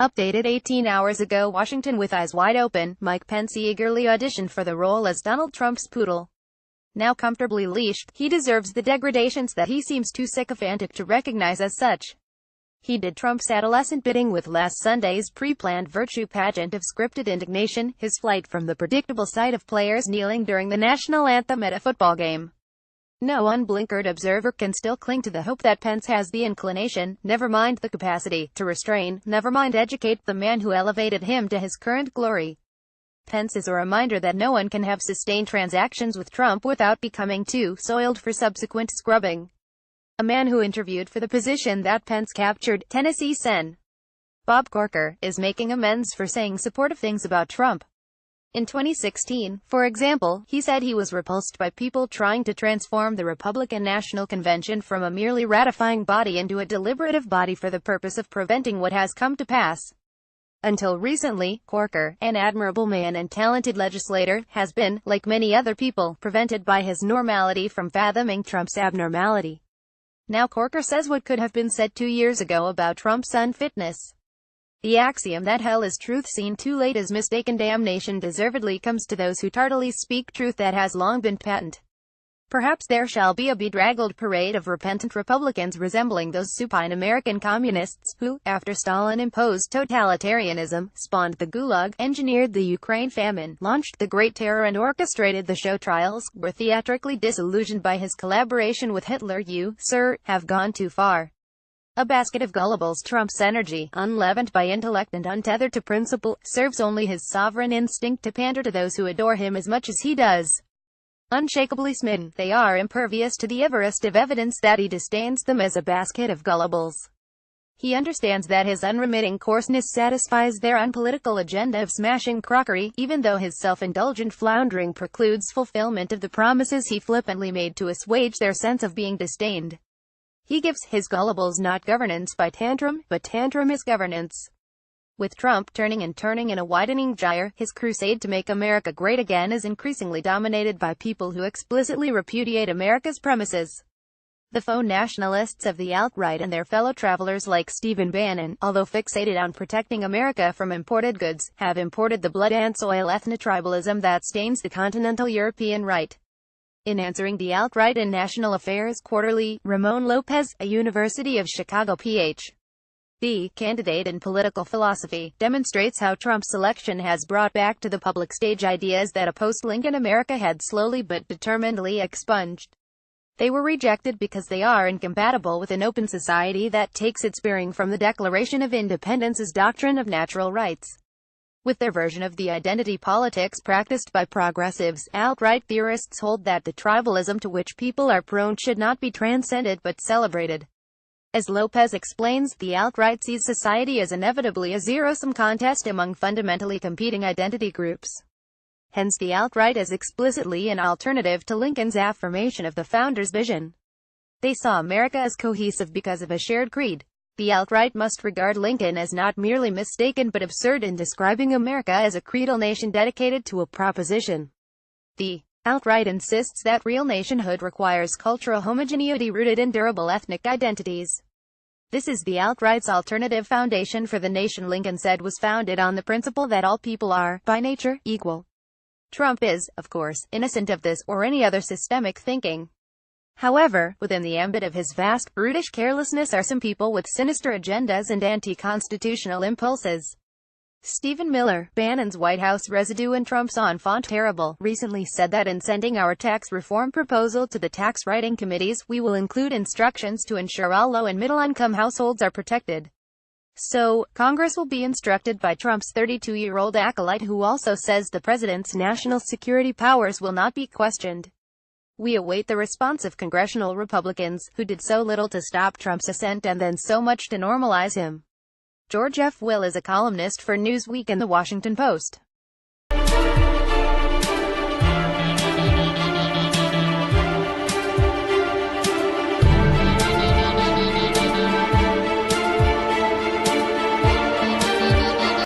Updated 18 hours ago. Washington. With eyes wide open, Mike Pence eagerly auditioned for the role as Donald Trump's poodle. Now comfortably leashed, he deserves the degradations that he seems too sycophantic to recognize as such. He did Trump's adolescent bidding with last Sunday's pre-planned virtue pageant of scripted indignation, his flight from the predictable sight of players kneeling during the national anthem at a football game. No unblinkered observer can still cling to the hope that Pence has the inclination, never mind the capacity, to restrain, never mind educate, the man who elevated him to his current glory. Pence is a reminder that no one can have sustained transactions with Trump without becoming too soiled for subsequent scrubbing. A man who interviewed for the position that Pence captured, Tennessee Sen. Bob Corker, is making amends for saying supportive things about Trump. In 2016, for example, he said he was repulsed by people trying to transform the Republican National Convention from a merely ratifying body into a deliberative body for the purpose of preventing what has come to pass. Until recently, Corker, an admirable man and talented legislator, has been, like many other people, prevented by his normality from fathoming Trump's abnormality. Now Corker says what could have been said 2 years ago about Trump's unfitness. The axiom that hell is truth seen too late is mistaken damnation deservedly comes to those who tardily speak truth that has long been patent. Perhaps there shall be a bedraggled parade of repentant Republicans resembling those supine American communists who, after Stalin imposed totalitarianism, spawned the Gulag, engineered the Ukraine famine, launched the Great Terror and orchestrated the show trials, were theatrically disillusioned by his collaboration with Hitler. You, sir, have gone too far. A basket of gullibles. Trump's energy, unleavened by intellect and untethered to principle, serves only his sovereign instinct to pander to those who adore him as much as he does. Unshakably smitten, they are impervious to the everest of evidence that he disdains them as a basket of gullibles. He understands that his unremitting coarseness satisfies their unpolitical agenda of smashing crockery, even though his self-indulgent floundering precludes fulfillment of the promises he flippantly made to assuage their sense of being disdained. He gives his gullibles not governance by tantrum, but tantrum is governance. With Trump turning and turning in a widening gyre, his crusade to make America great again is increasingly dominated by people who explicitly repudiate America's premises. The faux nationalists of the alt-right and their fellow travelers like Stephen Bannon, although fixated on protecting America from imported goods, have imported the blood and soil ethnotribalism that stains the continental European right. In answering the alt-right in National Affairs Quarterly, Ramon Lopez, a University of Chicago Ph.D. candidate in political philosophy, demonstrates how Trump's election has brought back to the public stage ideas that a post-Lincoln America had slowly but determinedly expunged. They were rejected because they are incompatible with an open society that takes its bearing from the Declaration of Independence's doctrine of natural rights. With their version of the identity politics practiced by progressives, alt-right theorists hold that the tribalism to which people are prone should not be transcended but celebrated. As Lopez explains, the alt-right sees society as inevitably a zero-sum contest among fundamentally competing identity groups. Hence the alt-right is explicitly an alternative to Lincoln's affirmation of the founders' vision. They saw America as cohesive because of a shared creed. The alt-right must regard Lincoln as not merely mistaken but absurd in describing America as a creedal nation dedicated to a proposition. The alt-right insists that real nationhood requires cultural homogeneity rooted in durable ethnic identities. This is the alt-right's alternative foundation for the nation Lincoln said was founded on the principle that all people are, by nature, equal. Trump is, of course, innocent of this or any other systemic thinking. However, within the ambit of his vast, brutish carelessness are some people with sinister agendas and anti-constitutional impulses. Stephen Miller, Bannon's White House residue and Trump's enfant terrible, recently said that in sending our tax reform proposal to the tax writing committees, we will include instructions to ensure all low- and middle-income households are protected. So, Congress will be instructed by Trump's 32-year-old acolyte who also says the president's national security powers will not be questioned. We await the response of congressional Republicans, who did so little to stop Trump's ascent and then so much to normalize him. George F. Will is a columnist for Newsweek and The Washington Post.